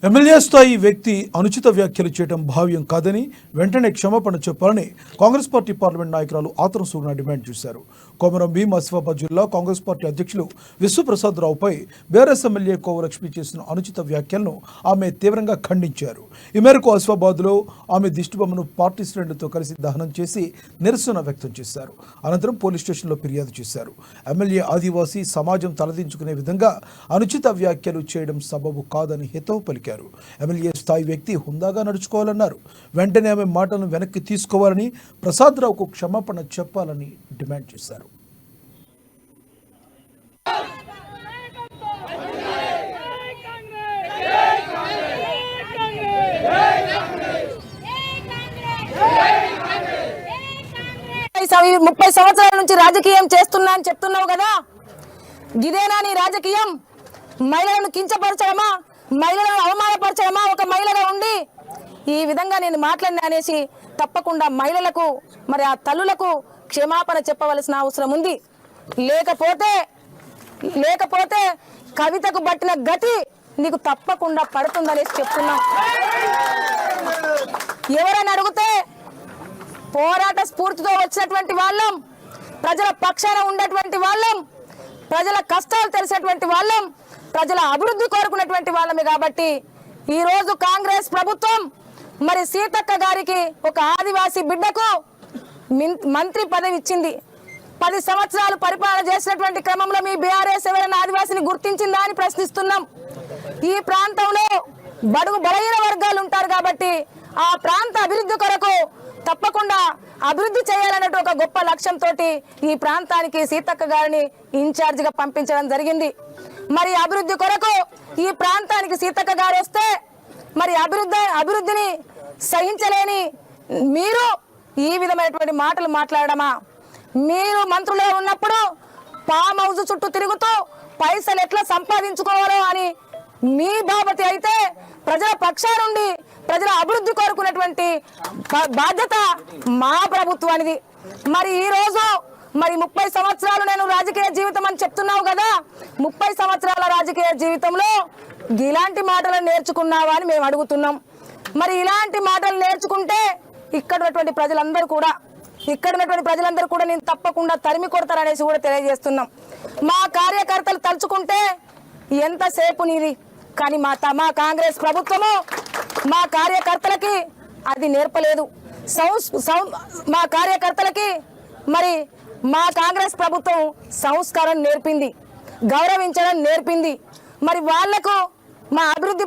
MLA స్థాయి వ్యక్తి అనుచిత వ్యాఖ్యలు చేయడం భావ్యం కాదని వెంటనే క్షమాపణ చెప్పాలని కాంగ్రెస్ పార్టీ పార్లమెంట్ నాయకురాలు ఆత్రం సూర్ణ డిమాండ్ చేశారు. కొమరం భీం ఆసిఫాబాద్ జిల్లా కాంగ్రెస్ పార్టీ అధ్యక్షులు విశ్వప్రసాద్ రావుపై బీఆర్ఎస్ ఎమ్మెల్యే కోవలక్ష్మి చేసిన అనుచిత వ్యాఖ్యలను ఆమె తీవ్రంగా ఖండించారు. ఈ మేరకు ఆసిఫాబాద్లో ఆమె దిష్టిబొమ్మను పార్టీ శ్రేణులతో కలిసి దహనం చేసి నిరసన వ్యక్తం చేశారు. అనంతరం పోలీస్ స్టేషన్లో ఫిర్యాదు చేశారు. ఎమ్మెల్యే ఆదివాసీ సమాజం తలదించుకునే విధంగా అనుచిత వ్యాఖ్యలు చేయడం సబబు కాదని హితవు పలికారు. ఎమ్మెల్యే స్థాయి వ్యక్తి హుందాగా నడుచుకోవాలన్నారు. వెంటనే ఆమె మాటలను వెనక్కి తీసుకోవాలని, ప్రసాద్ రావుకు క్షమాపణ చెప్పాలని డిమాండ్ చేశారు. ముప్పై సంవత్సరాల నుంచి రాజకీయం చేస్తున్నా అని చెప్తున్నావు కదా, గిదేనా నీ రాజకీయం? మహిళలను కించపరచడమా, మహిళలను అవమానపరచడమా? ఒక మహిళగా ఉండి ఈ విధంగా నేను మాట్లాడిన అనేసి తప్పకుండా మహిళలకు, మరి ఆ తల్లులకు క్షమాపణ చెప్పవలసిన అవసరం ఉంది. లేకపోతే కవితకు పట్టిన గతి నీకు తప్పకుండా పడుతుందనేసి చెప్తున్నా. ఎవరైనా అడిగితే పోరాట స్ఫూర్తితో వచ్చినటువంటి వాళ్ళం, ప్రజల పక్షాన ఉండేటువంటి వాళ్ళం, ప్రజల కష్టాలు తెలిసినటువంటి వాళ్ళం, ప్రజల అభివృద్ధి కోరుకున్నటువంటి వాళ్ళమే. కాబట్టి ఈరోజు కాంగ్రెస్ ప్రభుత్వం మరి సీతక్క గారికి, ఒక ఆదివాసీ బిడ్డకు మంత్రి పదవి ఇచ్చింది. 10 సంవత్సరాలు పరిపాలన చేసినటువంటి క్రమంలో మీ బీఆర్ఎస్ ఎవరైనా ఆదివాసిని గుర్తించిందా అని ప్రశ్నిస్తున్నాం. ఈ ప్రాంతంలో బడుగు బలహీన వర్గాలు ఉంటారు కాబట్టి ఆ ప్రాంత అభివృద్ధి కొరకు తప్పకుండా అభివృద్ధి చేయాలన్నట్టు ఒక గొప్ప లక్ష్యంతో ఈ ప్రాంతానికి సీతక్క గారిని ఇన్ఛార్జిగా పంపించడం జరిగింది. మరి అభివృద్ధి కొరకు ఈ ప్రాంతానికి సీతక్క గారు వస్తే మరి అభివృద్ధిని సహించలేని మీరు ఈ విధమైనటువంటి మాటలు మాట్లాడమా? మీరు మంత్రులే ఉన్నప్పుడు ఫామ్ హౌస్ చుట్టూ తిరుగుతూ పైసలు ఎట్లా సంపాదించుకోవాలో అని మీ బాబతి అయితే, ప్రజల పక్షానుండి ప్రజల అభివృద్ధి కోరుకున్నటువంటి బాధ్యత మా ప్రభుత్వానిది. మరి ఈ రోజు మరి 30 సంవత్సరాలు నేను రాజకీయ జీవితం అని చెప్తున్నావు కదా, 30 సంవత్సరాల రాజకీయ జీవితంలో ఇలాంటి మాటలు నేర్చుకున్నావా అని మేము అడుగుతున్నాం. మరి ఇలాంటి మాటలు నేర్చుకుంటే ఇక్కడ ఉన్నటువంటి ప్రజలందరూ కూడా నేను తప్పకుండా తరిమి కొడతారనేసి కూడా తెలియజేస్తున్నాం. మా కార్యకర్తలు తలుచుకుంటే ఎంతసేపు నీది, కానీ మా కాంగ్రెస్ ప్రభుత్వము మా కార్యకర్తలకి అది నేర్పలేదు. మా కార్యకర్తలకి మరి మా కాంగ్రెస్ ప్రభుత్వం సంస్కారం నేర్పింది, గౌరవించడం నేర్పింది. మరి వాళ్లకు మా అభివృద్ధి